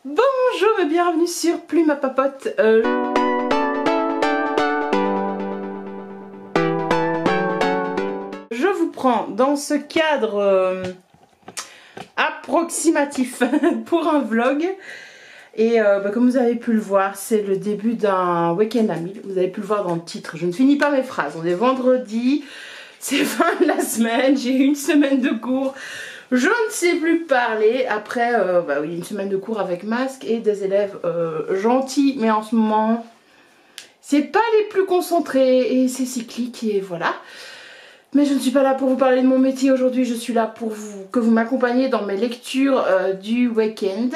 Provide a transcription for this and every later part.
Bonjour et bienvenue sur Plume à Papote. Je vous prends dans ce cadre approximatif pour un vlog. Et comme vous avez pu le voir, c'est le début d'un week-end à 1000. Vous avez pu le voir dans le titre. Je ne finis pas mes phrases. On est vendredi, c'est fin de la semaine, j'ai une semaine de cours. Je ne sais plus parler. Après, oui, une semaine de cours avec masque et des élèves gentils. Mais en ce moment, c'est pas les plus concentrés et c'est cyclique et voilà. Mais je ne suis pas là pour vous parler de mon métier aujourd'hui. Je suis là pour que vous m'accompagniez dans mes lectures du week-end.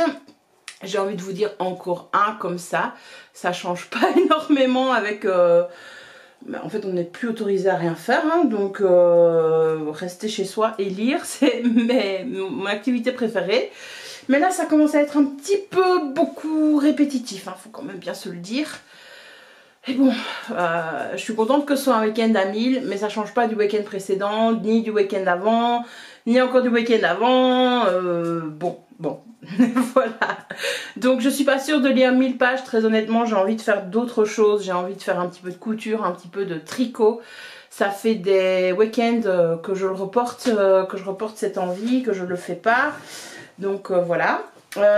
J'ai envie de vous dire encore un comme ça. Ça change pas énormément avec... en fait, on n'est plus autorisé à rien faire, hein, donc rester chez soi et lire, c'est mon activité préférée. Mais là, ça commence à être un petit peu beaucoup répétitif, hein, faut quand même bien se le dire. Et bon, je suis contente que ce soit un week-end à 1000, mais ça change pas du week-end précédent, ni du week-end avant, ni encore du week-end avant. Bon, voilà. Donc je suis pas sûre de lire 1000 pages, très honnêtement, j'ai envie de faire d'autres choses, j'ai envie de faire un petit peu de couture, un petit peu de tricot. Ça fait des week-ends que je reporte cette envie, que je le fais pas. Donc voilà.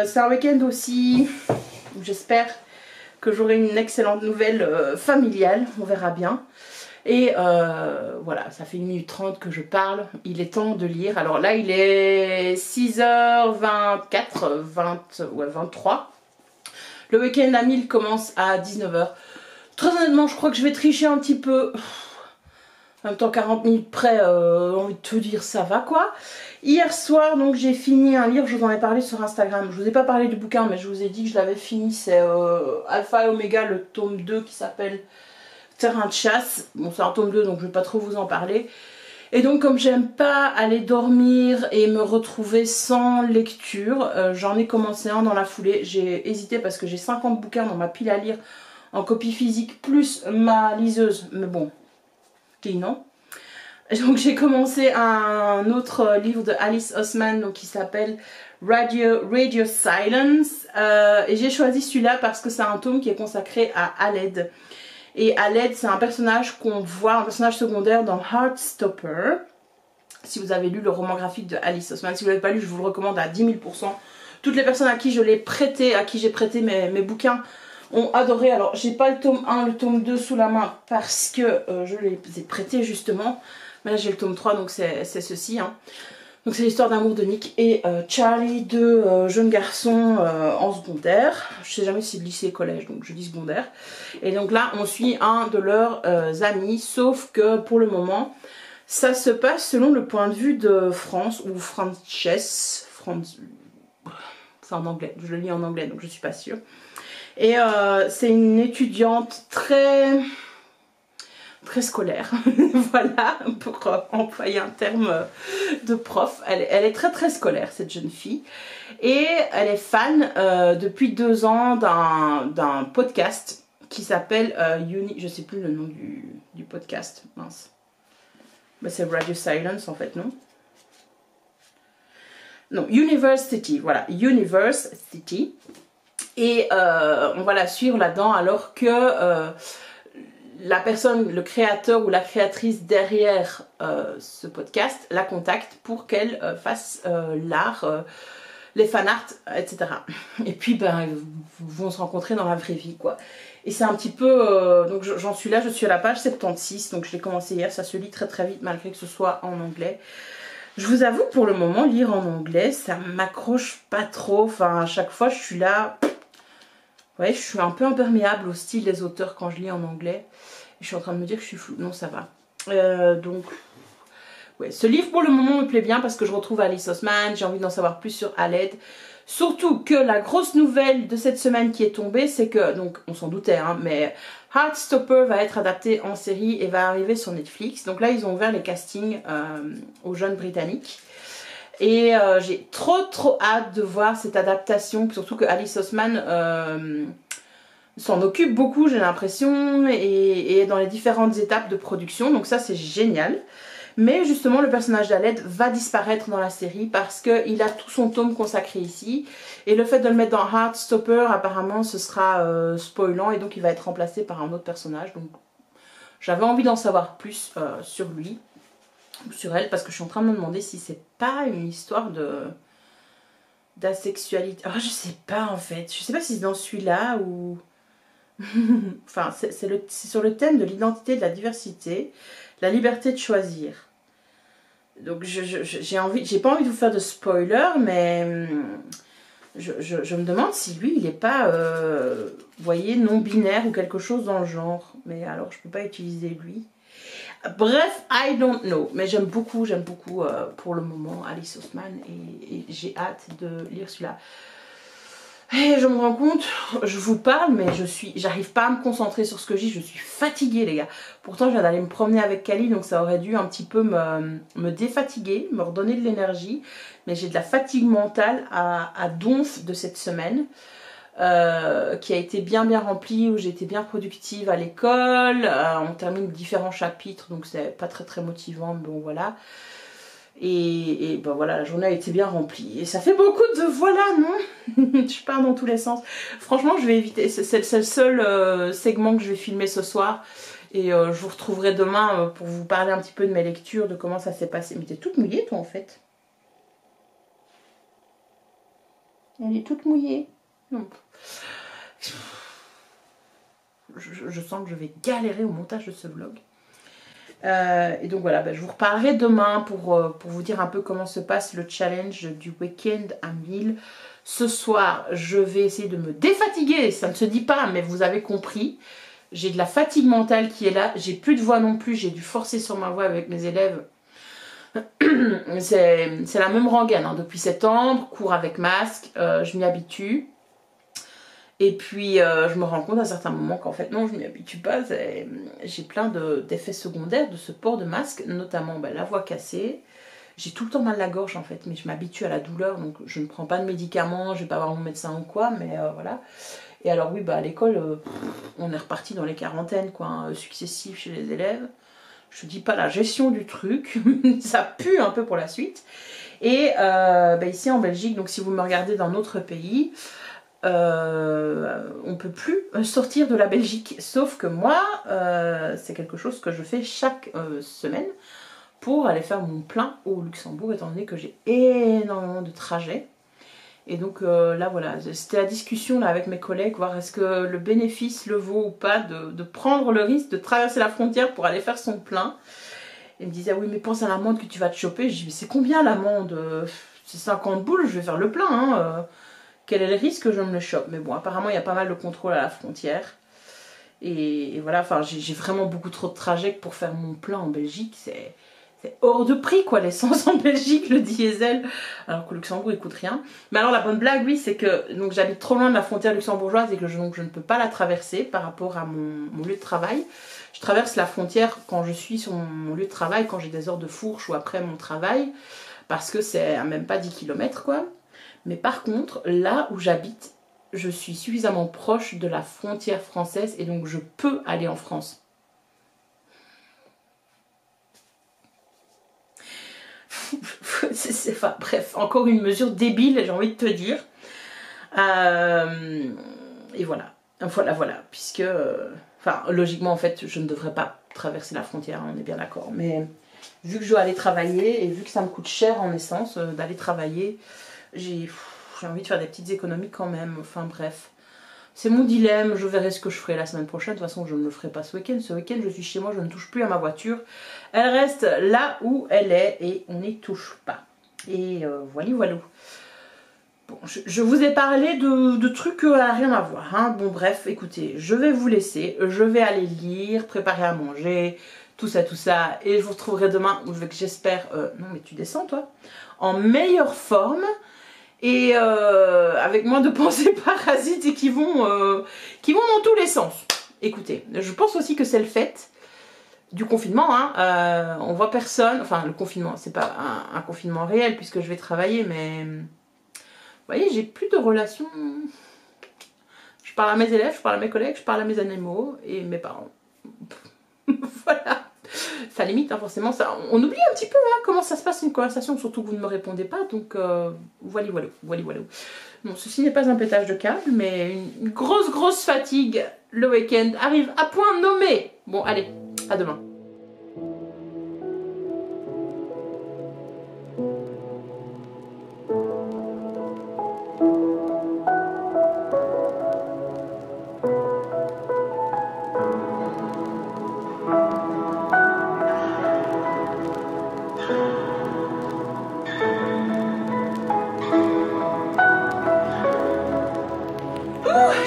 C'est un week-end aussi où j'espère que j'aurai une excellente nouvelle familiale, on verra bien. Et voilà, ça fait 1 minute 30 que je parle, il est temps de lire. Alors là, il est 6h24, 23. Le week-end à 1000 commence à 19h. Très honnêtement, je crois que je vais tricher un petit peu. En même temps, 40 minutes près, envie de te dire, ça va quoi. Hier soir, donc j'ai fini un livre, je vous en ai parlé sur Instagram. Je vous ai pas parlé du bouquin, mais je vous ai dit que je l'avais fini. C'est Alpha et Omega, le tome 2 qui s'appelle Terrain de chasse. Bon, c'est un tome 2, donc je vais pas trop vous en parler. Et donc, comme j'aime pas aller dormir et me retrouver sans lecture, j'en ai commencé un dans la foulée. J'ai hésité parce que j'ai 50 bouquins dans ma pile à lire en copie physique, plus ma liseuse. Mais bon, non. Donc j'ai commencé un autre livre de Alice Oseman donc, qui s'appelle Radio Silence. Et j'ai choisi celui-là parce que c'est un tome qui est consacré à Aled. Et Aled, c'est un personnage qu'on voit, un personnage secondaire dans Heartstopper. Si vous avez lu le roman graphique de Alice Oseman, si vous ne l'avez pas lu, je vous le recommande à 10 000 %. Toutes les personnes à qui je l'ai prêté, à qui j'ai prêté mes bouquins, ont adoré. Alors j'ai pas le tome 1, le tome 2 sous la main parce que je les ai prêtés justement. Mais là j'ai le tome 3, donc c'est ceci. Hein. Donc c'est l'histoire d'amour de Nick et Charlie, deux jeunes garçons en secondaire. Je sais jamais si c'est lycée collège, donc je dis secondaire. Et donc là on suit un de leurs amis, sauf que pour le moment ça se passe selon le point de vue de France ou Frances. C'est en anglais, je le lis en anglais donc je suis pas sûre. Et c'est une étudiante très scolaire, voilà, pour employer un terme de prof. Elle est très scolaire, cette jeune fille. Et elle est fan depuis 2 ans d'un podcast qui s'appelle je sais plus le nom du podcast, mince. Bah, c'est Radio Silence en fait, non? Non, University, voilà, University. Et on va la suivre là-dedans alors que la personne, le créateur ou la créatrice derrière ce podcast la contacte pour qu'elle fasse l'art, les fanarts, etc. Et puis ben, ils vont se rencontrer dans la vraie vie quoi. Et c'est un petit peu, donc j'en suis là, je suis à la page 76, donc je l'ai commencé hier, ça se lit très vite malgré que ce soit en anglais. Je vous avoue pour le moment, lire en anglais, ça m'accroche pas trop, enfin à chaque fois je suis là... Ouais, je suis un peu imperméable au style des auteurs quand je lis en anglais. Je suis en train de me dire que je suis floue. Non, ça va. Donc, ouais, ce livre pour le moment me plaît bien parce que je retrouve Alice Oseman. J'ai envie d'en savoir plus sur Aled. Surtout que la grosse nouvelle de cette semaine qui est tombée, c'est que, donc on s'en doutait, hein, mais Heartstopper va être adapté en série et va arriver sur Netflix. Donc là, ils ont ouvert les castings aux jeunes britanniques. Et j'ai trop hâte de voir cette adaptation, surtout que Alice Oseman s'en occupe beaucoup j'ai l'impression et est dans les différentes étapes de production, donc ça c'est génial. Mais justement, le personnage d'Aled va disparaître dans la série parce qu'il a tout son tome consacré ici. Et le fait de le mettre dans Heartstopper, apparemment, ce sera spoilant et donc il va être remplacé par un autre personnage. Donc j'avais envie d'en savoir plus sur lui ou sur elle parce que je suis en train de me demander si c'est pas une histoire d'asexualité. Ah, je sais pas en fait. Je sais pas si c'est dans celui-là ou... Enfin, c'est sur le thème de l'identité, de la diversité, la liberté de choisir. Donc j'ai pas envie de vous faire de spoiler, mais je me demande si lui il est pas, vous voyez, non binaire ou quelque chose dans le genre. Mais alors je peux pas utiliser lui. Bref, I don't know. Mais j'aime beaucoup pour le moment Alice Oseman et j'ai hâte de lire celui-là. Et je me rends compte, je vous parle, mais j'arrive pas à me concentrer sur ce que je dis, je suis fatiguée les gars. Pourtant je viens d'aller me promener avec Kali, donc ça aurait dû un petit peu me défatiguer, me redonner de l'énergie. Mais j'ai de la fatigue mentale à donf de cette semaine, qui a été bien remplie, où j'ai été bien productive à l'école. On termine différents chapitres, donc c'est pas très motivant, mais bon voilà. Et ben voilà, la journée a été bien remplie. Et ça fait beaucoup de voilà, non? Je pars dans tous les sens. Franchement, je vais éviter. C'est le seul segment que je vais filmer ce soir. Et je vous retrouverai demain pour vous parler un petit peu de mes lectures, de comment ça s'est passé. Mais t'es toute mouillée, toi, en fait. Elle est toute mouillée. Non. Je sens que je vais galérer au montage de ce vlog. Et donc voilà, je vous reparlerai demain pour vous dire un peu comment se passe le challenge du week-end à 1000. Ce soir, je vais essayer de me défatiguer, ça ne se dit pas, mais vous avez compris. J'ai de la fatigue mentale qui est là, j'ai plus de voix non plus, j'ai dû forcer sur ma voix avec mes élèves. C'est la même rengaine, hein, depuis septembre, cours avec masque, je m'y habitue. Et puis je me rends compte à certains moments qu'en fait non, je m'y habitue pas, j'ai plein d'effets secondaires de ce port de masque, notamment la voix cassée. J'ai tout le temps mal à la gorge en fait, mais je m'habitue à la douleur, donc je ne prends pas de médicaments, je vais pas voir mon médecin ou quoi, mais voilà. Et alors oui, à l'école, on est reparti dans les quarantaines quoi, hein, successives chez les élèves. Je te dis pas la gestion du truc, ça pue un peu pour la suite. Et ici en Belgique, donc si vous me regardez dans notre pays, on peut plus sortir de la Belgique, sauf que moi c'est quelque chose que je fais chaque semaine pour aller faire mon plein au Luxembourg, étant donné que j'ai énormément de trajets. Et donc là voilà, c'était la discussion là avec mes collègues, voir est-ce que le bénéfice le vaut ou pas de prendre le risque de traverser la frontière pour aller faire son plein. Ils me disaient ah oui mais pense à l'amende que tu vas te choper. Je dis mais c'est combien l'amende? C'est 50 boules, je vais faire le plein hein. Quel est le risque que je me le chope? Mais bon, apparemment, il y a pas mal de contrôle à la frontière. Et voilà, enfin, j'ai vraiment beaucoup trop de trajets pour faire mon plein en Belgique. C'est hors de prix, quoi, l'essence en Belgique, le diesel. Alors qu'au Luxembourg, il coûte rien. Mais alors, la bonne blague, oui, c'est que donc j'habite trop loin de la frontière luxembourgeoise et que je ne peux pas la traverser par rapport à mon lieu de travail. Je traverse la frontière quand je suis sur mon lieu de travail, quand j'ai des heures de fourche ou après mon travail, parce que c'est à même pas 10 km, quoi. Mais par contre, là où j'habite, je suis suffisamment proche de la frontière française et donc je peux aller en France. Enfin bref, encore une mesure débile, j'ai envie de te dire. Et voilà. Voilà. Puisque, enfin, logiquement, en fait, je ne devrais pas traverser la frontière, on est bien d'accord. Mais vu que je dois aller travailler et vu que ça me coûte cher en essence d'aller travailler, j'ai envie de faire des petites économies quand même. Enfin bref, c'est mon dilemme. Je verrai ce que je ferai la semaine prochaine. De toute façon, je ne le ferai pas ce week-end. Ce week-end, je suis chez moi, je ne touche plus à ma voiture. Elle reste là où elle est et on n'y touche pas. Et voilà. Bon, je vous ai parlé de trucs à rien à voir. Hein. Bon bref, écoutez, je vais vous laisser. Je vais aller lire, préparer à manger, tout ça. Et je vous retrouverai demain, j'espère... non mais tu descends toi, en meilleure forme. Et avec moins de pensées parasites et qui vont dans tous les sens. Écoutez, je pense aussi que c'est le fait du confinement. Hein, on voit personne. Enfin, le confinement, c'est pas un confinement réel puisque je vais travailler, mais vous voyez, j'ai plus de relations. Je parle à mes élèves, je parle à mes collègues, je parle à mes animaux et mes parents. Voilà. ça limite hein, forcément, ça, on oublie un petit peu hein, comment ça se passe une conversation, surtout que vous ne me répondez pas, donc voilà. Bon, ceci n'est pas un pétage de câble, mais une grosse fatigue, le week-end arrive à point nommé. Bon, allez, à demain.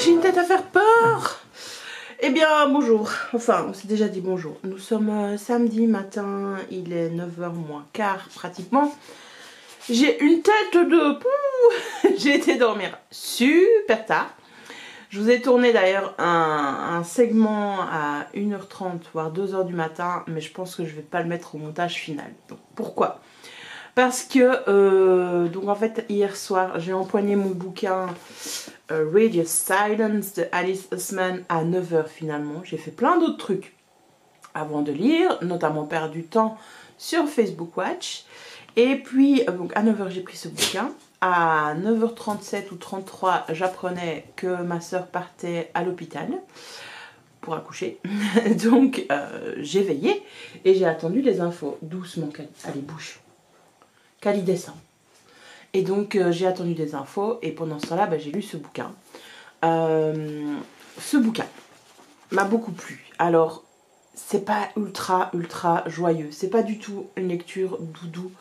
J'ai une tête à faire peur. Eh bien, bonjour. Enfin, on s'est déjà dit bonjour. Nous sommes samedi matin, il est 9h moins quart pratiquement. J'ai une tête de pou. J'ai été dormir super tard. Je vous ai tourné d'ailleurs un segment à 1h30 voire 2h du matin, mais je pense que je vais pas le mettre au montage final. Donc, pourquoi ? Parce que, donc en fait, hier soir, j'ai empoigné mon bouquin Radio Silence de Alice Oseman à 9h finalement. J'ai fait plein d'autres trucs avant de lire, notamment perdre du temps sur Facebook Watch. Et puis, donc à 9h, j'ai pris ce bouquin. À 9h37 ou 33, j'apprenais que ma soeur partait à l'hôpital pour accoucher. Donc, j'ai veillé et j'ai attendu les infos. Doucement, Cali. Allez, bouge. Cali descend. Et donc j'ai attendu des infos et pendant ce temps-là, j'ai lu ce bouquin. Ce bouquin m'a beaucoup plu. Alors, c'est pas ultra joyeux. C'est pas du tout une lecture doudou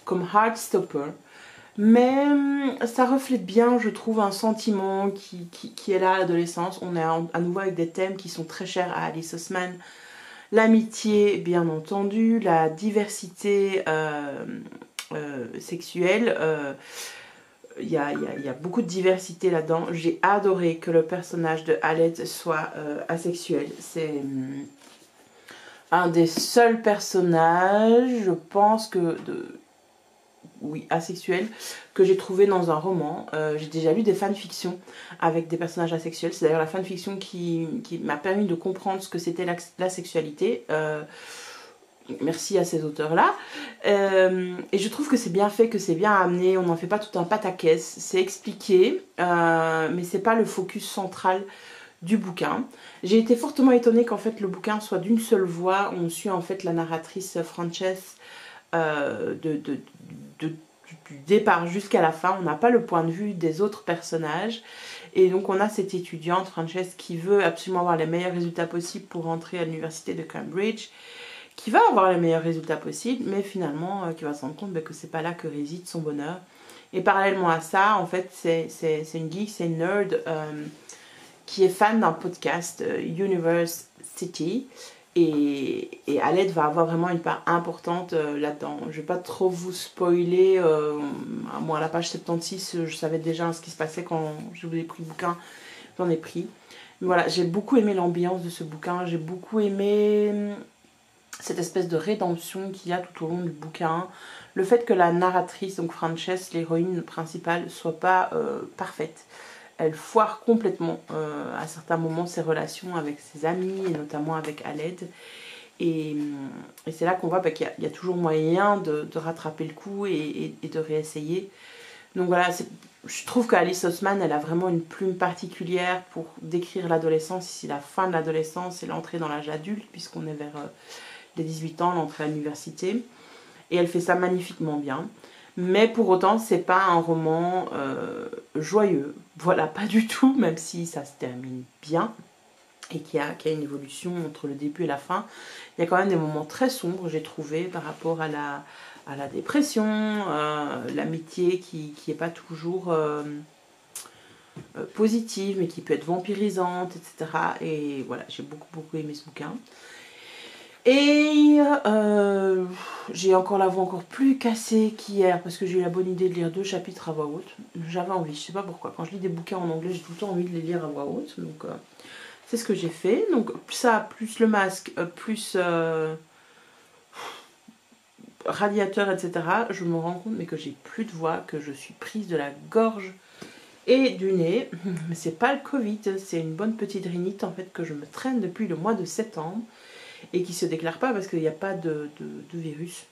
comme Heartstopper. Mais ça reflète bien, je trouve, un sentiment qui est là à l'adolescence. On est à nouveau avec des thèmes qui sont très chers à Alice Oseman. L'amitié, bien entendu, la diversité sexuelle. Il y a beaucoup de diversité là-dedans. J'ai adoré que le personnage de Aled soit asexuel. C'est un des seuls personnages, je pense que asexuel, que j'ai trouvé dans un roman. J'ai déjà lu des fanfictions avec des personnages asexuels. C'est d'ailleurs la fanfiction qui m'a permis de comprendre ce que c'était la sexualité. Merci à ces auteurs-là. Et je trouve que c'est bien fait, que c'est bien amené. On n'en fait pas tout un pataquès. C'est expliqué, mais c'est pas le focus central du bouquin. J'ai été fortement étonnée qu'en fait le bouquin soit d'une seule voix. On suit en fait la narratrice Frances du départ jusqu'à la fin. On n'a pas le point de vue des autres personnages. Et donc on a cette étudiante, Frances, qui veut absolument avoir les meilleurs résultats possibles pour rentrer à l'université de Cambridge, qui va avoir les meilleurs résultats possibles, mais finalement qui va se rendre compte que c'est pas là que réside son bonheur. Et parallèlement à ça, en fait, c'est une geek, c'est une nerd qui est fan d'un podcast, Universe City, et Aled va avoir vraiment une part importante là-dedans. Je vais pas trop vous spoiler, moi à la page 76, je savais déjà ce qui se passait quand je vous ai pris le bouquin, j'en ai pris. Mais voilà, j'ai beaucoup aimé l'ambiance de ce bouquin, j'ai beaucoup aimé cette espèce de rédemption qu'il y a tout au long du bouquin, le fait que la narratrice, donc Frances, l'héroïne principale, soit pas parfaite. Elle foire complètement à certains moments ses relations avec ses amis et notamment avec Aled. Et c'est là qu'on voit qu'il y a toujours moyen de rattraper le coup et de réessayer. Donc voilà, je trouve qu'Alice Oseman, elle a vraiment une plume particulière pour décrire l'adolescence, ici la fin de l'adolescence et l'entrée dans l'âge adulte, puisqu'on est vers les 18 ans, l'entrée à l'université. Et elle fait ça magnifiquement bien. Mais pour autant, c'est pas un roman joyeux. Voilà, pas du tout, même si ça se termine bien et qu'il y a une évolution entre le début et la fin. Il y a quand même des moments très sombres, j'ai trouvé, par rapport à la dépression, l'amitié qui est pas toujours positive, mais qui peut être vampirisante, etc. Et voilà, j'ai beaucoup aimé ce bouquin. Et j'ai encore la voix encore plus cassée qu'hier parce que j'ai eu la bonne idée de lire 2 chapitres à voix haute. J'avais envie, je sais pas pourquoi. Quand je lis des bouquins en anglais, j'ai tout le temps envie de les lire à voix haute. Donc c'est ce que j'ai fait. Donc ça, plus le masque, plus radiateur, etc. Je me rends compte mais que j'ai plus de voix, que je suis prise de la gorge et du nez. Mais c'est pas le Covid, c'est une bonne petite rhinite en fait que je me traîne depuis le mois de septembre. et qui ne se déclare pas parce qu'il n'y a pas de virus.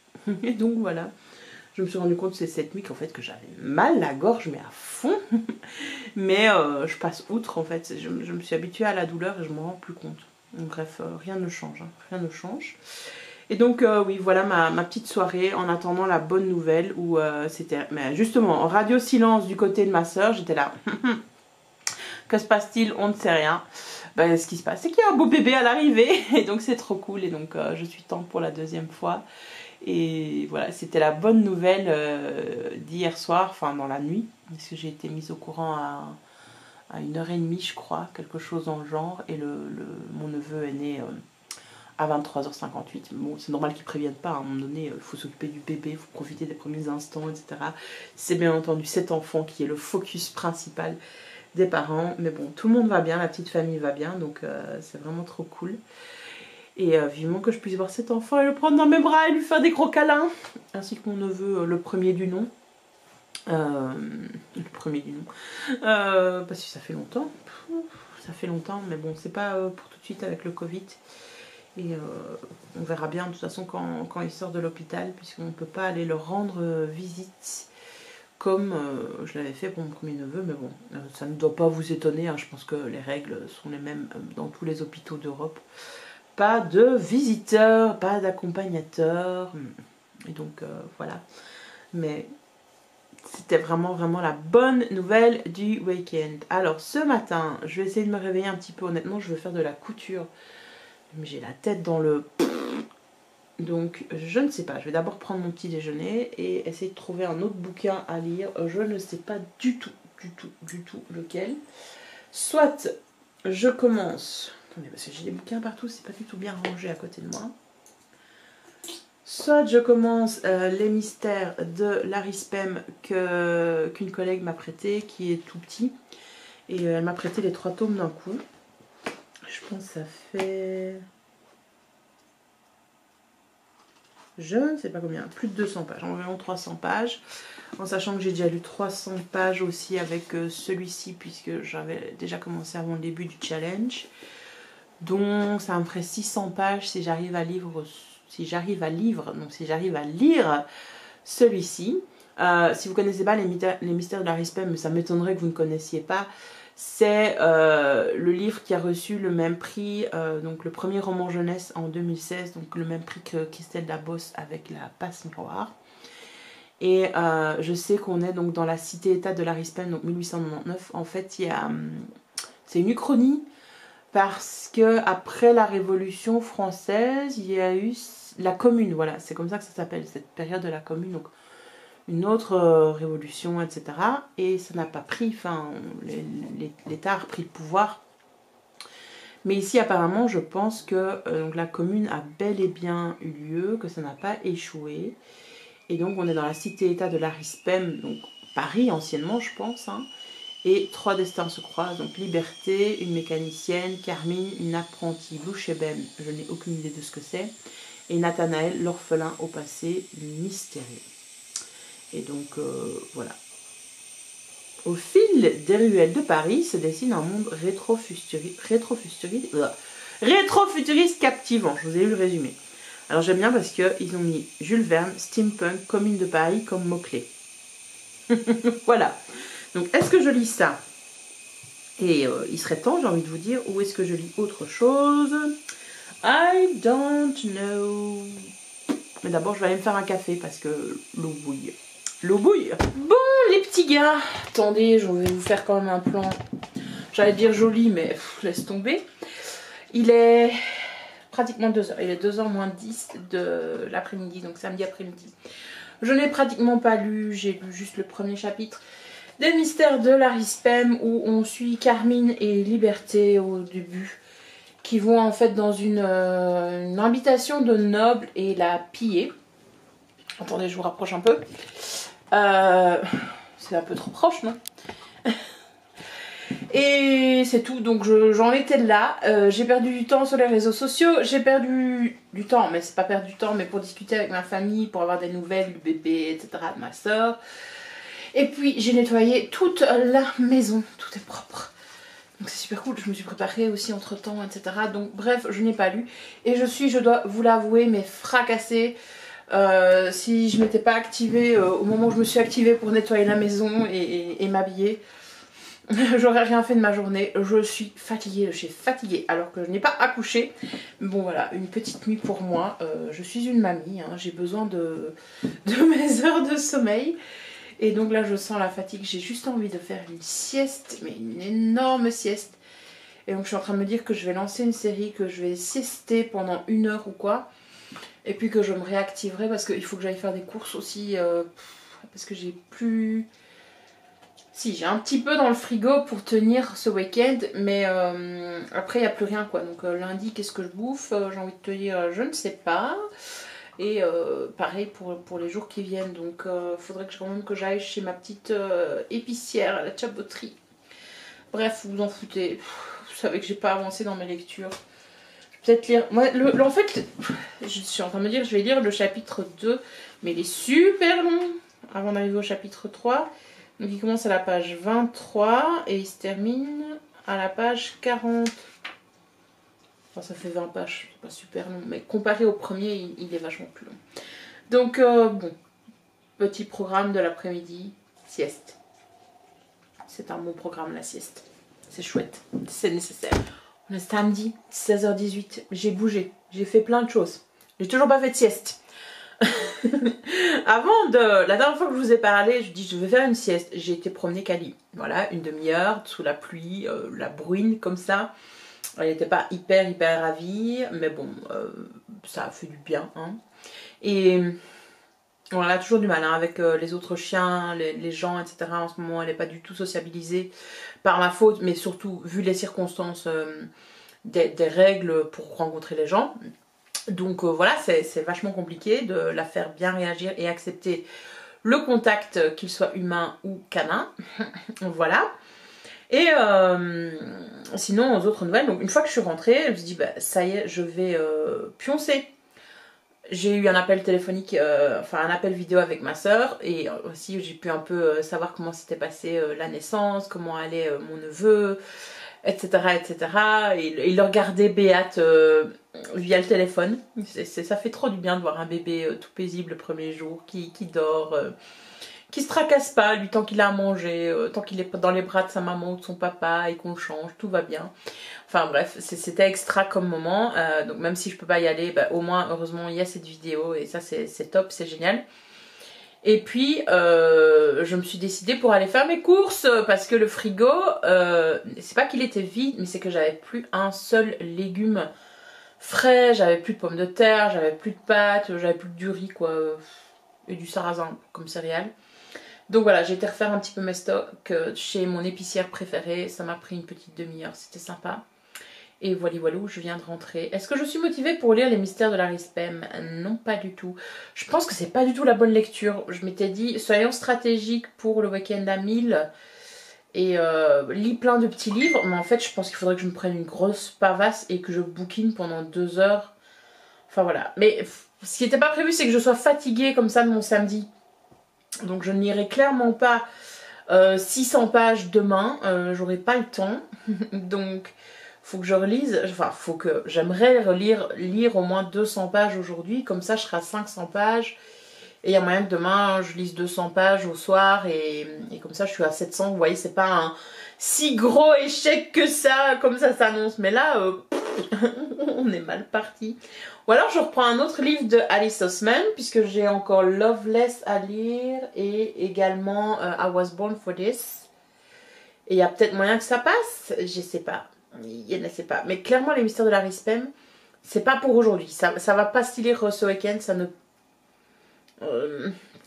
Et donc voilà, je me suis rendu compte cette nuit qu'en fait que j'avais mal la gorge mais à fond. Mais je passe outre en fait, je me suis habituée à la douleur et je ne me rends plus compte. Donc, bref, rien ne change, hein, rien ne change. Et donc oui, voilà ma petite soirée en attendant la bonne nouvelle où c'était justement en radio silence du côté de ma soeur. J'étais là, que se passe-t-il? On ne sait rien. Ben, ce qui se passe, c'est qu'il y a un beau bébé à l'arrivée et donc c'est trop cool. Et donc je suis tante pour la deuxième fois. Et voilà, c'était la bonne nouvelle d'hier soir, enfin dans la nuit, parce que j'ai été mise au courant à 1h30 je crois, quelque chose dans le genre. Et mon neveu est né à 23h58. Bon, c'est normal qu'ils ne préviennent pas, à un moment donné, il faut s'occuper du bébé, il faut profiter des premiers instants, etc. C'est bien entendu cet enfant qui est le focus principal des parents. Mais bon, tout le monde va bien, la petite famille va bien, donc c'est vraiment trop cool. Et vivement que je puisse voir cet enfant et le prendre dans mes bras et lui faire des gros câlins. Ainsi que mon neveu, le premier du nom. Le premier du nom. Parce que ça fait longtemps. Ça fait longtemps, mais bon, c'est pas pour tout de suite avec le Covid. Et on verra bien de toute façon quand il sort de l'hôpital, puisqu'on ne peut pas aller leur rendre visite comme je l'avais fait pour mon premier neveu. Mais bon, ça ne doit pas vous étonner, hein. Je pense que les règles sont les mêmes dans tous les hôpitaux d'Europe. Pas de visiteurs, pas d'accompagnateurs. Et donc voilà. Mais c'était vraiment la bonne nouvelle du week-end. Alors ce matin, je vais essayer de me réveiller un petit peu. Honnêtement, je veux faire de la couture. Mais j'ai la tête dans le... Donc je ne sais pas. Je vais d'abord prendre mon petit déjeuner et essayer de trouver un autre bouquin à lire. Je ne sais pas du tout lequel. Soit je commence... Attendez, parce que j'ai des bouquins partout, c'est pas du tout bien rangé à côté de moi. Soit je commence les mystères de Larry Spem qu'une collègue m'a prêté, qui est tout petit. Et elle m'a prêté les 3 tomes d'un coup. Je pense que ça fait... Je ne sais pas combien, plus de 200 pages, environ 300 pages. En sachant que j'ai déjà lu 300 pages aussi avec celui-ci, puisque j'avais déjà commencé avant le début du challenge. Donc ça me ferait 600 pages si j'arrive à lire celui-ci. Si vous ne connaissez pas les mystères de Larry Spem, mais ça m'étonnerait que vous ne connaissiez pas, c'est le livre qui a reçu le même prix, donc le premier roman jeunesse en 2016, donc le même prix que Christelle Dabos avec La Passe Miroir. Et je sais qu'on est donc dans la cité-état de Larry Spem, donc 1899. En fait, c'est une uchronie. Parce que après la Révolution française, il y a eu la Commune, voilà, c'est comme ça que ça s'appelle, cette période de la Commune, donc une autre révolution, etc. Et ça n'a pas pris, enfin, l'État a repris le pouvoir. Mais ici, apparemment, je pense que donc, la Commune a bel et bien eu lieu, que ça n'a pas échoué. Et donc, on est dans la cité-état de Larry Spem, donc Paris anciennement, je pense, hein. Et 3 destins se croisent, donc Liberté, une mécanicienne, Carmine, une apprentie louche et belle, je n'ai aucune idée de ce que c'est, et Nathanaël, l'orphelin au passé mystérieux. Et donc voilà. Au fil des ruelles de Paris se dessine un monde rétro-futuriste captivant. Je vous ai lu le résumé. Alors j'aime bien parce qu'ils ont mis Jules Verne, steampunk, commune de Paris comme mot-clé. Voilà. Donc, est-ce que je lis ça? Et il serait temps, j'ai envie de vous dire, ou est-ce que je lis autre chose? I don't know. Mais d'abord, je vais aller me faire un café parce que l'eau bouille. L'eau bouille. Bon, les petits gars. Attendez, je vais vous faire quand même un plan. J'allais dire joli, mais laisse tomber. Il est pratiquement 2h. Il est 2h moins 10 de l'après-midi, donc samedi après-midi. Je n'ai pratiquement pas lu, j'ai lu juste le premier chapitre des mystères de Larry Spem où on suit Carmine et Liberté au début qui vont en fait dans une habitation de nobles et la piller. Attendez, je vous rapproche un peu. C'est un peu trop proche, non? Et c'est tout, donc j'en étais là. J'ai perdu du temps sur les réseaux sociaux. J'ai perdu du temps, mais c'est pas perdre du temps, mais pour discuter avec ma famille, pour avoir des nouvelles du bébé, etc. de ma soeur. Et puis j'ai nettoyé toute la maison, tout est propre. Donc c'est super cool, je me suis préparée aussi entre temps, etc. Donc bref, je n'ai pas lu. Et je dois vous l'avouer, mais fracassée. Si je m'étais pas activée au moment où je me suis activée pour nettoyer la maison et m'habiller, j'aurais rien fait de ma journée. Je suis fatiguée alors que je n'ai pas accouché. Bon voilà, une petite nuit pour moi. Je suis une mamie, hein, j'ai besoin de mes heures de sommeil. Et donc là je sens la fatigue, j'ai juste envie de faire une sieste, mais une énorme sieste. Et donc je suis en train de me dire que je vais lancer une série, que je vais siester pendant 1 heure ou quoi. Et puis que je me réactiverai parce qu'il faut que j'aille faire des courses aussi. Parce que j'ai plus... Si, j'ai un petit peu dans le frigo pour tenir ce week-end. Mais après il n'y a plus rien quoi. Donc lundi qu'est-ce que je bouffe? J'ai envie de te dire je ne sais pas. Et pareil pour les jours qui viennent. Donc faudrait quand même que j'aille chez ma petite épicière à la Chaboterie. Bref, vous en foutez. Vous savez que j'ai pas avancé dans mes lectures. Peut-être lire. Moi, en fait, je suis en train de me dire, je vais lire le chapitre 2, mais il est super long avant d'arriver au chapitre 3. Donc il commence à la page 23 et il se termine à la page 40. Enfin, ça fait 20 pages, c'est pas super long, mais comparé au premier, il est vachement plus long. Donc, bon, petit programme de l'après-midi, sieste. C'est un bon programme, la sieste. C'est chouette, c'est nécessaire. Le samedi, 16h18, j'ai bougé, j'ai fait plein de choses. J'ai toujours pas fait de sieste. La dernière fois que je vous ai parlé, je dis je vais faire une sieste. J'ai été promener Kali. Voilà, une demi-heure sous la pluie, la bruine comme ça. Elle n'était pas hyper ravie, mais bon, ça a fait du bien. Hein. Et on a toujours du mal hein, avec les autres chiens, les gens, etc. En ce moment, elle n'est pas du tout sociabilisée par ma faute, mais surtout vu les circonstances des règles pour rencontrer les gens. Donc voilà, c'est vachement compliqué de la faire bien réagir et accepter le contact, qu'il soit humain ou canin. Voilà. Et sinon, aux autres nouvelles, donc une fois que je suis rentrée, je me suis dit, bah, ça y est, je vais pioncer. J'ai eu un appel téléphonique, enfin un appel vidéo avec ma soeur et aussi j'ai pu un peu savoir comment s'était passé la naissance, comment allait mon neveu, etc. etc. Et le regarder Béate via le téléphone. Ça fait trop du bien de voir un bébé tout paisible le premier jour, qui dort, qui se tracasse pas, lui, tant qu'il a à manger, tant qu'il est dans les bras de sa maman ou de son papa et qu'on le change, tout va bien. Enfin bref, c'était extra comme moment, donc même si je peux pas y aller, bah, au moins heureusement il y a cette vidéo et ça c'est top, c'est génial. Et puis je me suis décidée pour aller faire mes courses parce que le frigo, c'est pas qu'il était vide, mais c'est que j'avais plus un seul légume frais, j'avais plus de pommes de terre, j'avais plus de pâtes, j'avais plus que du riz quoi, et du sarrasin comme céréales. Donc voilà, j'ai été refaire un petit peu mes stocks chez mon épicière préférée, ça m'a pris une petite demi-heure, c'était sympa. Et voilà, où je viens de rentrer. Est-ce que je suis motivée pour lire Les Mystères de Larry Spem? Non, pas du tout. Je pense que c'est pas du tout la bonne lecture. Je m'étais dit, soyons stratégiques pour le week-end à 1000 et lis plein de petits livres. Mais en fait, je pense qu'il faudrait que je me prenne une grosse pavasse et que je bouquine pendant 2 heures. Enfin voilà. Mais ce qui n'était pas prévu, c'est que je sois fatiguée comme ça de mon samedi. Donc je n'irai clairement pas 600 pages demain. J'aurai pas le temps. Donc... faut que je relise, enfin j'aimerais lire au moins 200 pages aujourd'hui, comme ça je serai à 500 pages et il y a moyen que demain je lise 200 pages au soir et comme ça je suis à 700, vous voyez c'est pas un si gros échec que ça, comme ça s'annonce, mais là on est mal parti. Ou alors je reprends un autre livre de Alice Oseman puisque j'ai encore Loveless à lire et également I Was Born for This et il y a peut-être moyen que ça passe, je sais pas. Je ne sais pas, mais clairement Les Mystères de Larry Spem, c'est pas pour aujourd'hui, ça va pas se lire ce week-end, ça ne...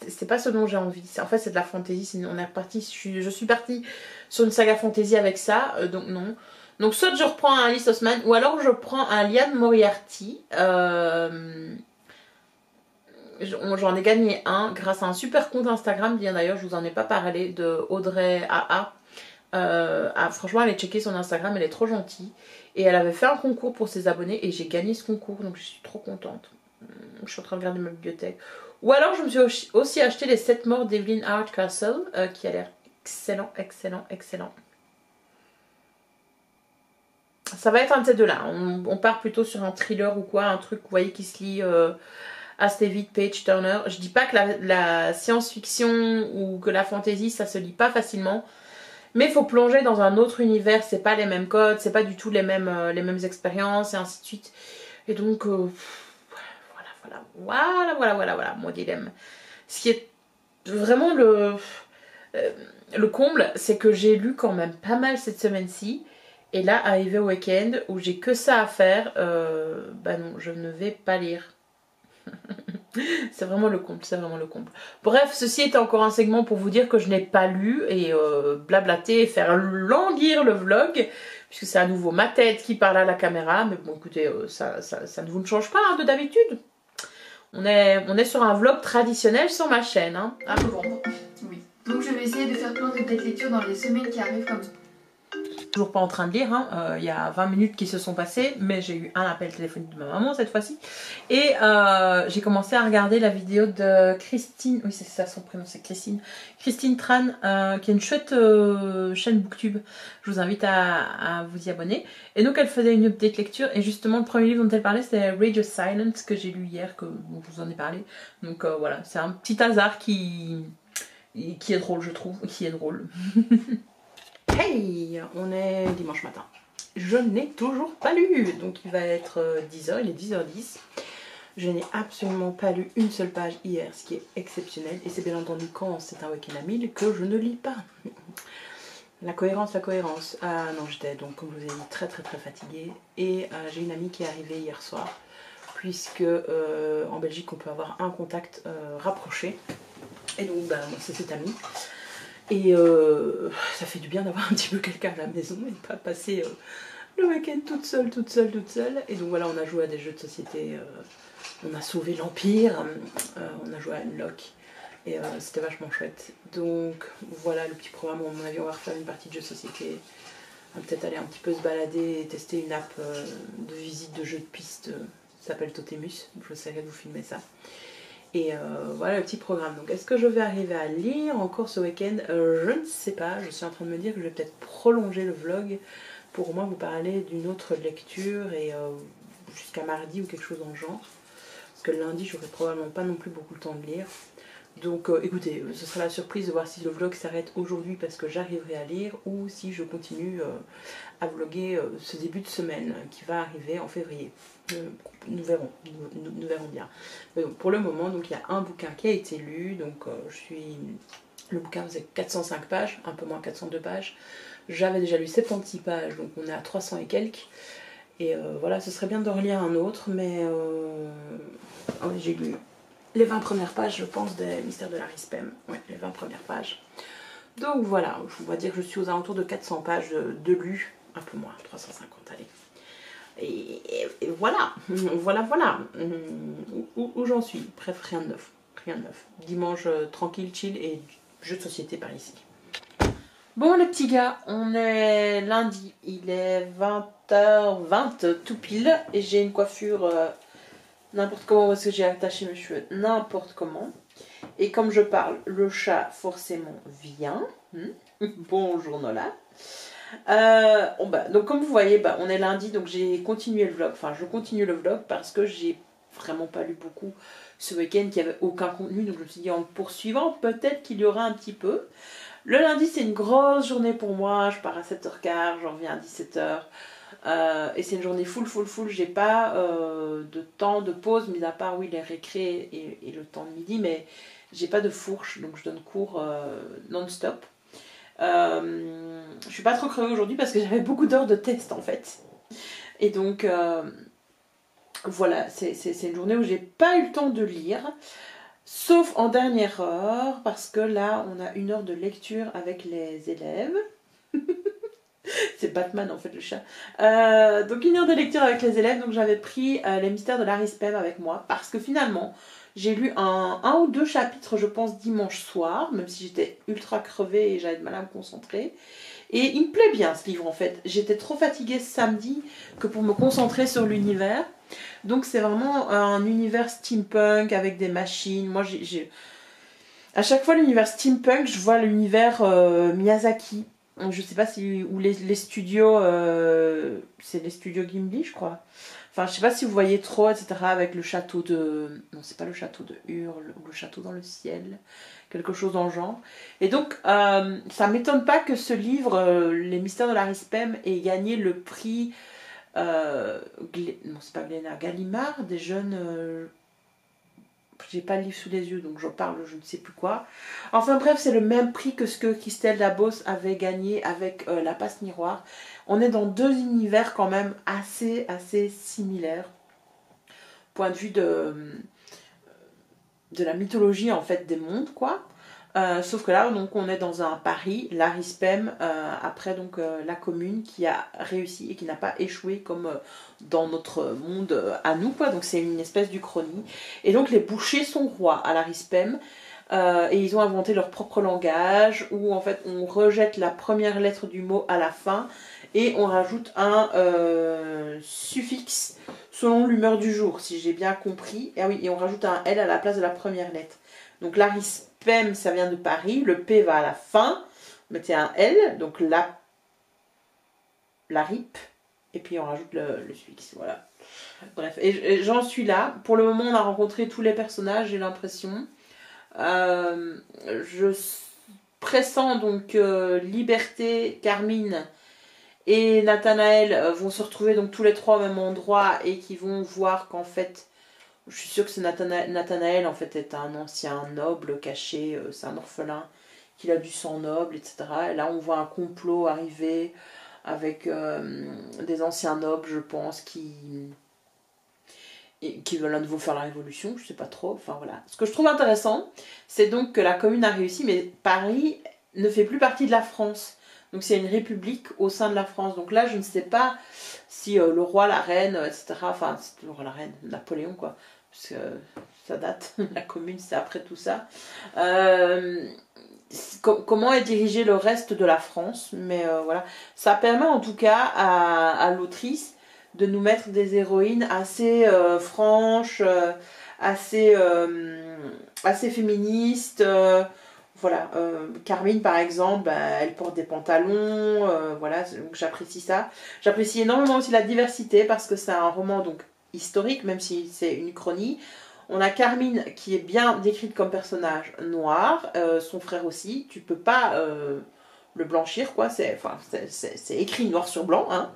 c'est pas ce dont j'ai envie, en fait c'est de la fantasy, on est reparti, je suis partie sur une saga fantasy avec ça, donc non. Donc soit je reprends un Alice Oseman, ou alors je prends un Liane Moriarty, j'en ai gagné un grâce à un super compte Instagram, bien d'ailleurs je vous en ai pas parlé, de Audrey AA. Franchement allez checker son Instagram, elle est trop gentille et elle avait fait un concours pour ses abonnés et j'ai gagné ce concours donc je suis trop contente. Je suis en train de regarder ma bibliothèque. Ou alors je me suis aussi acheté les 7 morts d'Evelyn Hardcastle qui a l'air excellent. ça va être un de ces deux-là. On part plutôt sur un thriller ou quoi, un truc, vous voyez, qui se lit assez vite, page turner. Je dis pas que la science-fiction ou que la fantasy, ça se lit pas facilement. Mais il faut plonger dans un autre univers, c'est pas les mêmes codes, c'est pas du tout les mêmes expériences, et ainsi de suite. Et donc, voilà, mon dilemme. Ce qui est vraiment le comble, c'est que j'ai lu quand même pas mal cette semaine-ci. Et là, arrivé au week-end où j'ai que ça à faire, bah non, je ne vais pas lire. C'est vraiment le comble, c'est vraiment le comble. Bref, ceci est encore un segment pour vous dire que je n'ai pas lu et blablater et faire languir le vlog, puisque c'est à nouveau ma tête qui parle à la caméra. Mais bon, écoutez, ça ne vous ne change pas hein, de d'habitude. On est sur un vlog traditionnel sur ma chaîne. Hein. Ah, Novembre. Oui. Donc je vais essayer de faire plein de belles lectures dans les semaines qui arrivent comme ça. Toujours pas en train de lire, hein. Il y a 20 minutes qui se sont passées, mais j'ai eu un appel téléphonique de ma maman cette fois-ci. Et j'ai commencé à regarder la vidéo de Christine, oui c'est ça son prénom, c'est Christine Tran, qui a une chouette chaîne Booktube. Je vous invite à vous y abonner. Et donc elle faisait une update lecture, et justement le premier livre dont elle parlait c'était Rage of Silence, que j'ai lu hier, dont je vous en ai parlé. Donc voilà, c'est un petit hasard qui est drôle je trouve, qui est drôle. Hey, on est dimanche matin. Je n'ai toujours pas lu, donc il va être 10h, il est 10h10. Je n'ai absolument pas lu une seule page hier, ce qui est exceptionnel. Et c'est bien entendu quand c'est un week-end à 1000 que je ne lis pas. La cohérence. Non, j'étais donc, comme je vous ai dit, très fatiguée. Et j'ai une amie qui est arrivée hier soir, puisque en Belgique on peut avoir un contact rapproché. Et donc, bah, c'est cette amie. Et ça fait du bien d'avoir un petit peu quelqu'un à la maison et de ne pas passer le week-end toute seule. Et donc voilà, on a joué à des jeux de société, on a sauvé l'Empire, on a joué à Unlock et c'était vachement chouette. Donc voilà le petit programme, à mon avis on va refaire une partie de jeux de société, on va peut-être aller un petit peu se balader et tester une app de visite de jeux de piste, ça s'appelle Totemus, je essaierai de vous filmer ça. Et voilà le petit programme. Donc est-ce que je vais arriver à lire encore ce week-end? Je ne sais pas. Je suis en train de me dire que je vais peut-être prolonger le vlog pour au moins vous parler d'une autre lecture et jusqu'à mardi ou quelque chose dans le genre. Parce que lundi j'aurai probablement pas non plus beaucoup le temps de lire. Donc écoutez, ce sera la surprise de voir si le vlog s'arrête aujourd'hui parce que j'arriverai à lire ou si je continue à vlogger ce début de semaine qui va arriver en février. Nous verrons bien. Mais donc, pour le moment, donc, il y a un bouquin qui a été lu. Donc le bouquin faisait 405 pages, un peu moins 402 pages. J'avais déjà lu 76 pages, donc on est à 300 et quelques. Et voilà, ce serait bien de relire un autre, mais oui, j'ai lu les 20 premières pages, je pense, des Mystères de Larry Spem. Ouais, les 20 premières pages. Donc voilà, on va dire que je suis aux alentours de 400 pages de lu, un peu moins, 350, allez. Et voilà, voilà. Où j'en suis. Bref, rien de neuf. Dimanche tranquille, chill et jeu de société par ici. Bon les petits gars, on est lundi, il est 20h20 tout pile et j'ai une coiffure n'importe comment parce que j'ai attaché mes cheveux n'importe comment. Et comme je parle, le chat forcément vient. Bonjour Nola. Donc comme vous voyez, on est lundi, donc j'ai continué le vlog. Enfin, je continue le vlog parce que j'ai vraiment pas lu beaucoup ce week-end, qu'il n'y avait aucun contenu. Donc je me suis dit en poursuivant, peut-être qu'il y aura un petit peu. Le lundi, c'est une grosse journée pour moi. Je pars à 7h15, j'en reviens à 17h. Et c'est une journée full. J'ai pas de temps de pause, mis à part oui les récrés et le temps de midi, mais j'ai pas de fourche, donc je donne cours non-stop. Je suis pas trop crevée aujourd'hui parce que j'avais beaucoup d'heures de test en fait. Et donc voilà, c'est une journée où j'ai pas eu le temps de lire, sauf en dernière heure, parce que là on a une heure de lecture avec les élèves. C'est Batman en fait le chat. Donc une heure de lecture avec les élèves, donc j'avais pris les Mystères de Larry Spem avec moi, parce que finalement j'ai lu un ou deux chapitres je pense dimanche soir, même si j'étais ultra crevée et j'avais de mal à me concentrer. Et il me plaît bien ce livre en fait. J'étais trop fatiguée ce samedi que pour me concentrer sur l'univers. Donc c'est vraiment un univers steampunk avec des machines. Moi à chaque fois l'univers steampunk, je vois l'univers Miyazaki. Je sais pas si... Ou les studios... c'est les studios Ghibli, je crois. Enfin, je sais pas si vous voyez trop, etc. Avec le château de... Non, c'est pas le château de Hurle, ou le château dans le ciel. Quelque chose dans le genre. Et donc, ça m'étonne pas que ce livre, Les mystères de Larry Spem, ait gagné le prix... non, c'est pas Glénat, Gallimard, des jeunes... j'ai pas le livre sous les yeux, donc j'en parle, je ne sais plus quoi. Enfin bref, c'est le même prix que ce que Christelle Dabos avait gagné avec La Passe Miroir. On est dans deux univers quand même assez similaires. Point de vue de la mythologie en fait des mondes, quoi. Sauf que là, donc, on est dans un Paris, Larry Spem, après donc la commune qui a réussi et qui n'a pas échoué comme dans notre monde à nous, quoi. Donc c'est une espèce d'Uchronie. Et donc les bouchers sont rois à Larry Spem. Et ils ont inventé leur propre langage où en fait on rejette la première lettre du mot à la fin et on rajoute un suffixe selon l'humeur du jour, si j'ai bien compris. Et, ah oui, et on rajoute un L à la place de la première lettre. Donc Larry Spem, ça vient de Paris, le P va à la fin, vous mettez un L, donc la RIP, et puis on rajoute le suffixe, voilà. Bref, et j'en suis là. Pour le moment, on a rencontré tous les personnages, j'ai l'impression. Je pressens donc Liberté, Carmine et Nathanaël vont se retrouver donc tous les trois au même endroit et qui vont voir qu'en fait, je suis sûre que c'est Nathanaël en fait est un ancien noble caché, c'est un orphelin qu'il a du sang noble, etc. Et là on voit un complot arriver avec des anciens nobles, je pense, qui veulent à nouveau faire la révolution, je sais pas trop, enfin voilà. Ce que je trouve intéressant, c'est donc que la commune a réussi, mais Paris ne fait plus partie de la France. Donc c'est une république au sein de la France. Donc là, je ne sais pas si le roi, la reine, etc. Enfin, c'est le roi, la reine, Napoléon, quoi. Parce que ça date, la commune, c'est après tout ça. Comment est dirigé le reste de la France. Mais voilà, ça permet en tout cas à l'autrice de nous mettre des héroïnes assez franches, assez féministes. Voilà, Carmine par exemple, bah, elle porte des pantalons, voilà, donc j'apprécie ça. J'apprécie énormément aussi la diversité parce que c'est un roman donc historique, même si c'est une chronie. On a Carmine qui est bien décrite comme personnage noir, son frère aussi, tu peux pas le blanchir, quoi, c'est écrit noir sur blanc, hein,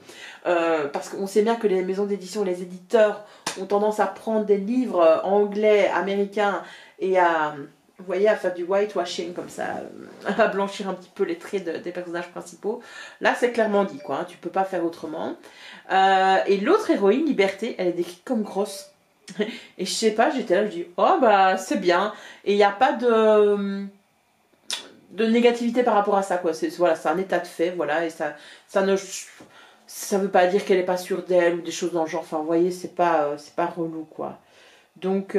parce qu'on sait bien que les maisons d'édition, les éditeurs ont tendance à prendre des livres anglais, américains et à... Vous voyez, à faire du whitewashing comme ça, à blanchir un petit peu les traits des personnages principaux. Là, c'est clairement dit, quoi, hein, tu peux pas faire autrement. Et l'autre héroïne, Liberté, elle est décrite comme grosse. Et je sais pas, j'étais là, je dis, oh bah c'est bien. Et il n'y a pas de négativité par rapport à ça, quoi. Voilà, c'est un état de fait, voilà, et ça veut pas dire qu'elle est pas sûre d'elle ou des choses dans le genre. Enfin, vous voyez, c'est pas relou, quoi. Donc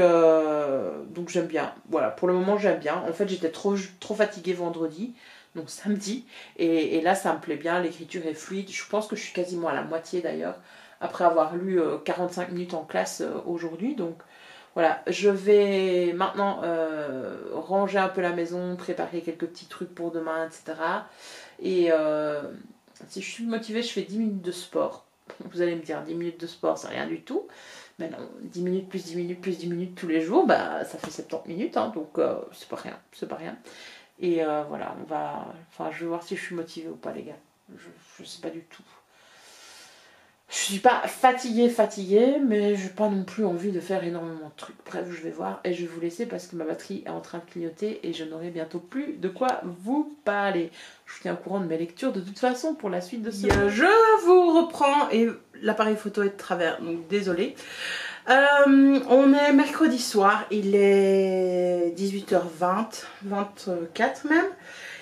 j'aime bien. Voilà, pour le moment j'aime bien. En fait j'étais trop fatiguée vendredi, donc samedi. Et là ça me plaît bien, l'écriture est fluide. Je pense que je suis quasiment à la moitié d'ailleurs, après avoir lu 45 minutes en classe aujourd'hui. Donc voilà, je vais maintenant ranger un peu la maison, préparer quelques petits trucs pour demain, etc. Et si je suis motivée, je fais 10 minutes de sport. Vous allez me dire, 10 minutes de sport, c'est rien du tout. Mais non, 10 minutes plus 10 minutes plus 10 minutes tous les jours, bah, ça fait 70 minutes, hein, donc c'est pas rien, c'est pas rien. Et voilà, je vais voir si je suis motivée ou pas, les gars. Je sais pas du tout. Je suis pas fatiguée, mais j'ai pas non plus envie de faire énormément de trucs. Bref, je vais voir et je vais vous laisser parce que ma batterie est en train de clignoter et je n'aurai bientôt plus de quoi vous parler. Je vous tiens au courant de mes lectures de toute façon pour la suite de ce mois. Je vous reprends et l'appareil photo est de travers, donc désolée. On est mercredi soir, il est 18h20, 24 même.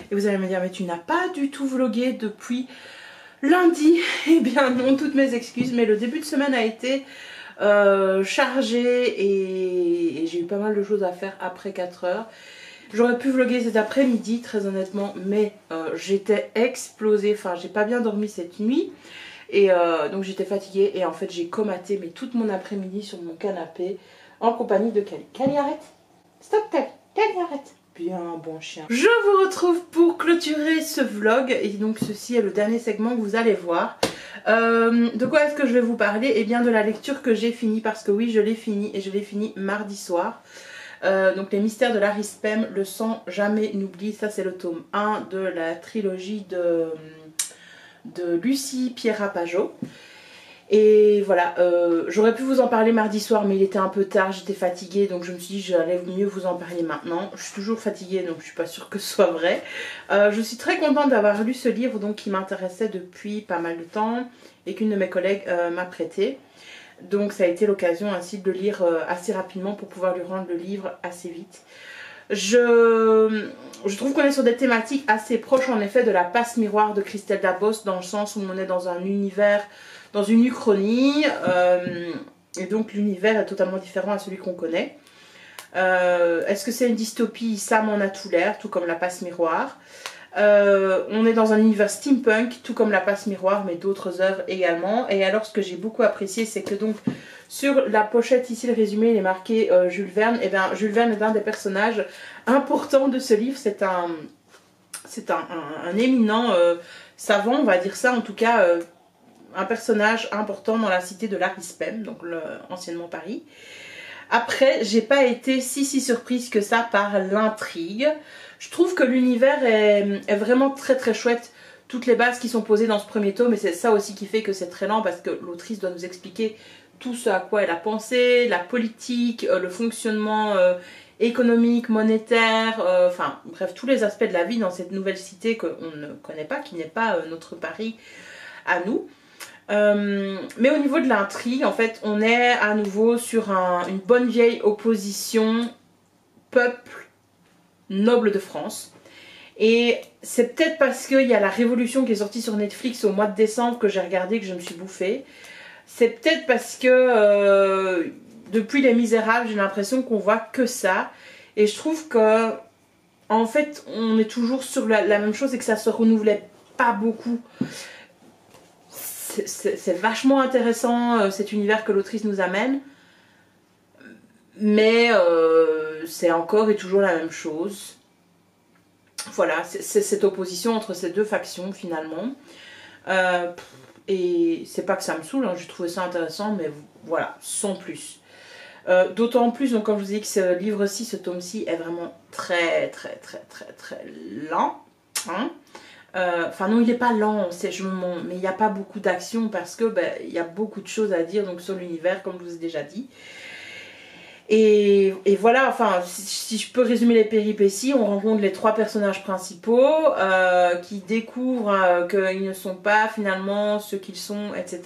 Et vous allez me dire, mais tu n'as pas du tout vlogué depuis lundi. Eh bien non, toutes mes excuses, mais le début de semaine a été chargé et j'ai eu pas mal de choses à faire après 4 heures. J'aurais pu vlogger cet après-midi très honnêtement, mais j'étais explosée, enfin j'ai pas bien dormi cette nuit. Et donc j'étais fatiguée et en fait j'ai comaté mais toute mon après-midi sur mon canapé en compagnie de Cali. Cali, arrête. Stop, Cali, arrête. bien, bon chien. Je vous retrouve pour clôturer ce vlog. Et donc ceci est le dernier segment que vous allez voir. De quoi est-ce que je vais vous parler? Eh bien de la lecture que j'ai finie. Parce que oui, je l'ai fini. Et je l'ai fini mardi soir. Donc les mystères de Larry Spem, le sang jamais n'oublie. Ça c'est le tome 1 de la trilogie de Lucie Pierra-Pajot. Et voilà, j'aurais pu vous en parler mardi soir, mais il était un peu tard, j'étais fatiguée, donc je me suis dit j'allais mieux vous en parler maintenant. Je suis toujours fatiguée, donc je suis pas sûre que ce soit vrai. Je suis très contente d'avoir lu ce livre, donc qui m'intéressait depuis pas mal de temps, et qu'une de mes collègues m'a prêté. Donc ça a été l'occasion ainsi de le lire assez rapidement pour pouvoir lui rendre le livre assez vite. Je trouve qu'on est sur des thématiques assez proches en effet de la passe miroir de Christelle Dabos, dans le sens où on est dans un univers, dans une uchronie, et donc l'univers est totalement différent à celui qu'on connaît. Est-ce que c'est une dystopie? Ça m'en a tout l'air, tout comme la passe miroir. On est dans un univers steampunk, tout comme la passe miroir, mais d'autres œuvres également. Et alors ce que j'ai beaucoup apprécié, c'est que donc sur la pochette, ici le résumé, il est marqué Jules Verne. Et bien Jules Verne est un des personnages importants de ce livre. C'est un éminent savant, on va dire ça, en tout cas un personnage important dans la cité de Larry Spem, donc anciennement Paris. Après, j'ai pas été si surprise que ça par l'intrigue. Je trouve que l'univers est vraiment très chouette. Toutes les bases qui sont posées dans ce premier tome, et c'est ça aussi qui fait que c'est très lent, parce que l'autrice doit nous expliquer tout ce à quoi elle a pensé, la politique, le fonctionnement économique, monétaire, enfin bref, tous les aspects de la vie dans cette nouvelle cité qu'on ne connaît pas, qui n'est pas notre Paris à nous. Mais au niveau de l'intrigue, en fait, on est à nouveau sur une bonne vieille opposition peuple noble de France. Et c'est peut-être parce qu'il y a la Révolution qui est sortie sur Netflix au mois de décembre que j'ai regardé, que je me suis bouffée. C'est peut-être parce que depuis Les Misérables, j'ai l'impression qu'on voit que ça. Et je trouve que, en fait, on est toujours sur la même chose et que ça se renouvelait pas beaucoup. C'est vachement intéressant cet univers que l'autrice nous amène, mais c'est encore et toujours la même chose. Voilà, c'est cette opposition entre ces deux factions finalement. Et c'est pas que ça me saoule, hein, j'ai trouvé ça intéressant, mais voilà, sans plus. D'autant plus, donc comme je vous ai dit, que ce livre-ci, ce tome-ci est vraiment très lent. Hein. Enfin non, il n'est pas lent, mais il n'y a pas beaucoup d'action parce que il y a beaucoup de choses à dire donc sur l'univers, comme je vous ai déjà dit. Et voilà, enfin si je peux résumer les péripéties, on rencontre les trois personnages principaux qui découvrent qu'ils ne sont pas finalement ce qu'ils sont, etc.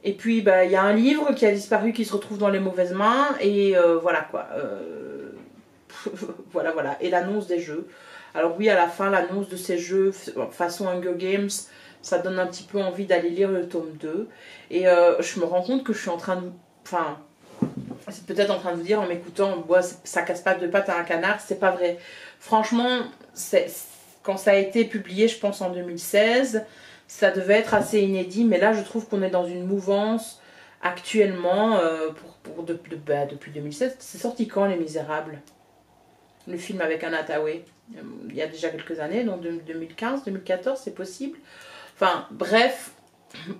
Et puis il y a un livre qui a disparu, qui se retrouve dans les mauvaises mains, et voilà quoi. Voilà, et l'annonce des jeux. Alors oui, à la fin, l'annonce de ces jeux façon Hunger Games, ça donne un petit peu envie d'aller lire le tome 2. Et je me rends compte que je suis en train de... Enfin, c'est peut-être en train de vous dire en m'écoutant, ça casse pas deux pattes à un canard, c'est pas vrai. Franchement, quand ça a été publié, je pense en 2016, ça devait être assez inédit, mais là je trouve qu'on est dans une mouvance actuellement, depuis 2016. C'est sorti quand Les Misérables? Le film avec Anna Hathaway, il y a déjà quelques années, donc 2015, 2014, c'est possible. Enfin, bref,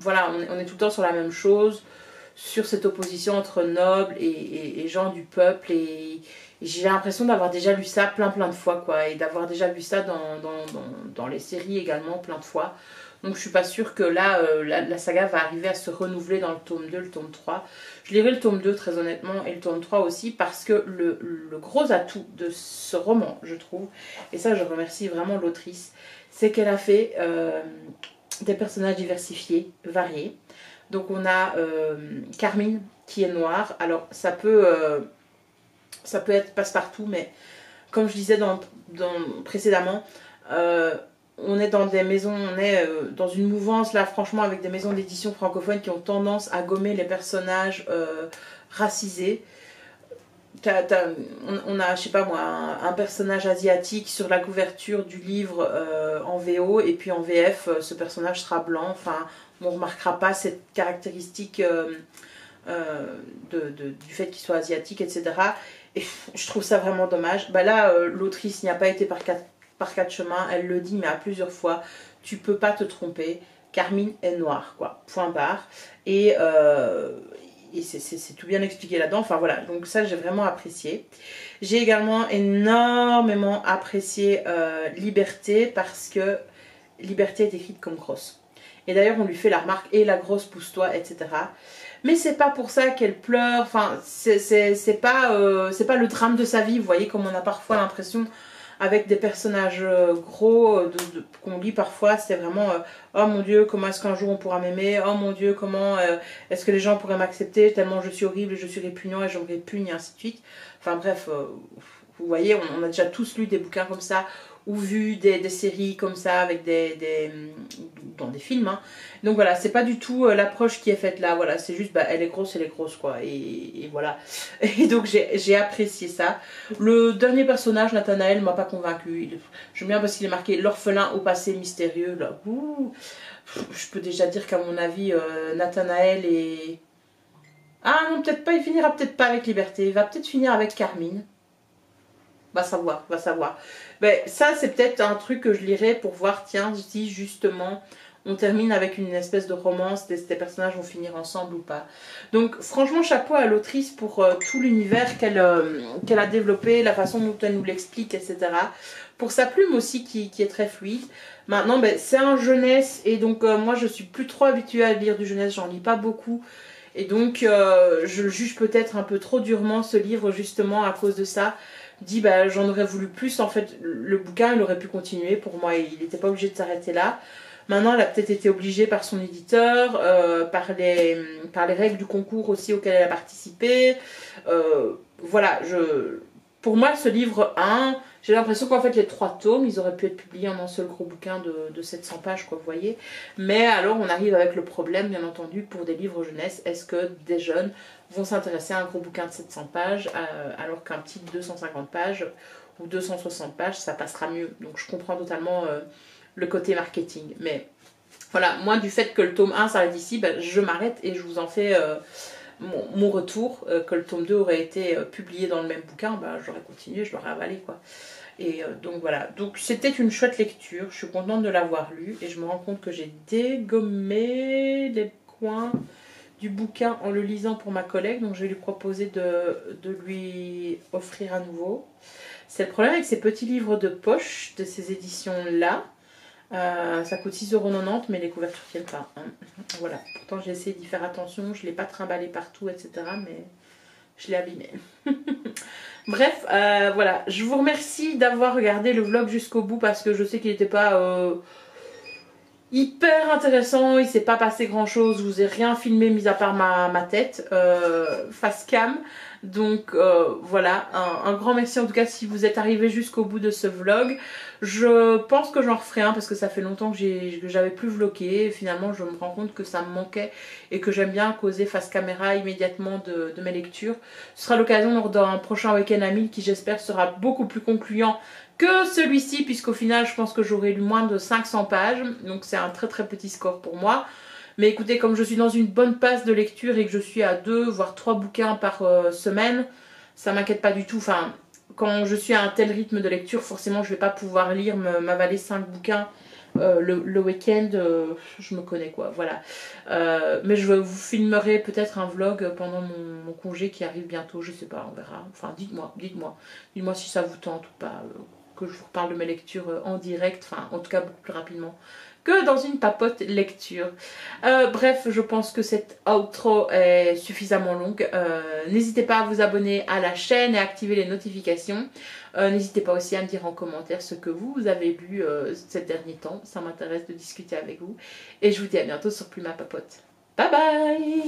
voilà, on est tout le temps sur la même chose, sur cette opposition entre nobles et gens du peuple, et j'ai l'impression d'avoir déjà lu ça plein de fois, quoi, et d'avoir déjà vu ça dans les séries également plein de fois. Donc je suis pas sûre que là, la saga va arriver à se renouveler dans le tome 2, le tome 3. Je lirai le tome 2 très honnêtement, et le tome 3 aussi, parce que le gros atout de ce roman, je trouve, et ça je remercie vraiment l'autrice, c'est qu'elle a fait des personnages diversifiés, variés. Donc on a Carmine qui est noire. Alors ça peut être passe-partout, mais comme je disais précédemment, on est dans des maisons, on est dans une mouvance là franchement avec des maisons d'édition francophones qui ont tendance à gommer les personnages racisés. On a, je sais pas moi, un personnage asiatique sur la couverture du livre en VO, et puis en VF ce personnage sera blanc. Enfin, on ne remarquera pas cette caractéristique du fait qu'il soit asiatique, etc. Et je trouve ça vraiment dommage. Bah là, l'autrice n'y a pas été par quatre chemins, elle le dit mais à plusieurs fois, tu peux pas te tromper, Carmine est noire, quoi, point barre. Et c'est tout bien expliqué là-dedans, enfin voilà, donc ça j'ai vraiment apprécié. J'ai également énormément apprécié Liberté, parce que Liberté est écrite comme grosse. Et d'ailleurs on lui fait la remarque, et la grosse pousse-toi, etc. Mais c'est pas pour ça qu'elle pleure, enfin c'est pas le drame de sa vie, vous voyez, comme on a parfois l'impression avec des personnages gros qu'on lit parfois, c'est vraiment oh mon Dieu, comment est-ce qu'un jour on pourra m'aimer, oh mon Dieu, comment est-ce que les gens pourraient m'accepter tellement je suis horrible et je suis répugnant et je me répugne et ainsi de suite. Enfin bref, vous voyez, on a déjà tous lu des bouquins comme ça, ou vu des séries comme ça avec dans des films, hein. Donc voilà, c'est pas du tout l'approche qui est faite là, voilà, c'est juste bah, elle est grosse quoi, et voilà. Et donc j'ai apprécié ça. Le dernier personnage, Nathanaël, m'a pas convaincu. J'aime bien parce qu'il est marqué l'orphelin au passé mystérieux là. Ouh. Je peux déjà dire qu'à mon avis Nathanaël est... Ah non, peut-être pas, il finira peut-être pas avec Liberté, il va peut-être finir avec Carmine. Va savoir, va savoir. Mais ça, c'est peut-être un truc que je lirai pour voir, tiens, si justement on termine avec une espèce de romance, ces personnages vont finir ensemble ou pas. Donc franchement, chapeau à l'autrice pour tout l'univers qu'elle a développé, la façon dont elle nous l'explique, etc. Pour sa plume aussi qui est très fluide. Maintenant, ben, c'est un jeunesse, et donc moi je suis plus trop habituée à lire du jeunesse, j'en lis pas beaucoup. Et donc je juge peut-être un peu trop durement ce livre justement à cause de ça. Dit bah j'en aurais voulu plus, en fait le bouquin il aurait pu continuer, pour moi il n'était pas obligé de s'arrêter là. Maintenant elle a peut-être été obligée par son éditeur, par les règles du concours aussi auquel elle a participé. Voilà, pour moi ce livre 1, j'ai l'impression qu'en fait les 3 tomes ils auraient pu être publiés en un seul gros bouquin de 700 pages quoi, vous voyez. Mais alors on arrive avec le problème bien entendu pour des livres jeunesse, est-ce que des jeunes vont s'intéresser à un gros bouquin de 700 pages alors qu'un petit de 250 pages ou 260 pages ça passera mieux. Donc je comprends totalement le côté marketing. Mais voilà, moi du fait que le tome 1 s'arrête ici, ben, je m'arrête et je vous en fais mon retour. Que le tome 2 aurait été publié dans le même bouquin, ben, j'aurais continué, je l'aurais avalé quoi. Et donc voilà, donc c'était une chouette lecture, je suis contente de l'avoir lu et je me rends compte que j'ai dégommé les coins du bouquin en le lisant pour ma collègue, donc je vais lui proposer de lui offrir à nouveau. C'est le problème avec ces petits livres de poche de ces éditions là, ça coûte 6,90 €, mais les couvertures tiennent pas, hein. Voilà, pourtant j'ai essayé d'y faire attention, je ne l'ai pas trimballé partout, etc. mais je l'ai abîmé. Bref, voilà, je vous remercie d'avoir regardé le vlog jusqu'au bout, parce que je sais qu'il n'était pas hyper intéressant, il s'est pas passé grand chose, je vous ai rien filmé mis à part ma tête face cam. Donc voilà, un grand merci en tout cas si vous êtes arrivé jusqu'au bout de ce vlog. Je pense que j'en referai un parce que ça fait longtemps que j'avais plus vlogué. Finalement je me rends compte que ça me manquait et que j'aime bien causer face caméra immédiatement de mes lectures. Ce sera l'occasion lors d'un prochain week-end à 1000 qui j'espère sera beaucoup plus concluant que celui-ci, puisqu'au final je pense que j'aurai lu moins de 500 pages, donc c'est un très très petit score pour moi. Mais écoutez, comme je suis dans une bonne passe de lecture et que je suis à 2 voire 3 bouquins par semaine, ça m'inquiète pas du tout. Enfin, quand je suis à un tel rythme de lecture, forcément je vais pas pouvoir lire, m'avaler 5 bouquins le week-end, je me connais quoi, voilà. Mais je vous filmerai peut-être un vlog pendant mon congé qui arrive bientôt, je sais pas, on verra. Enfin dites-moi si ça vous tente ou pas, que je vous reparle de mes lectures en direct, enfin en tout cas beaucoup plus rapidement que dans une papote lecture. Bref, je pense que cette outro est suffisamment longue. N'hésitez pas à vous abonner à la chaîne et à activer les notifications. N'hésitez pas aussi à me dire en commentaire ce que vous avez lu ces derniers temps. Ça m'intéresse de discuter avec vous. Et je vous dis à bientôt sur Plume à Papote. Bye bye!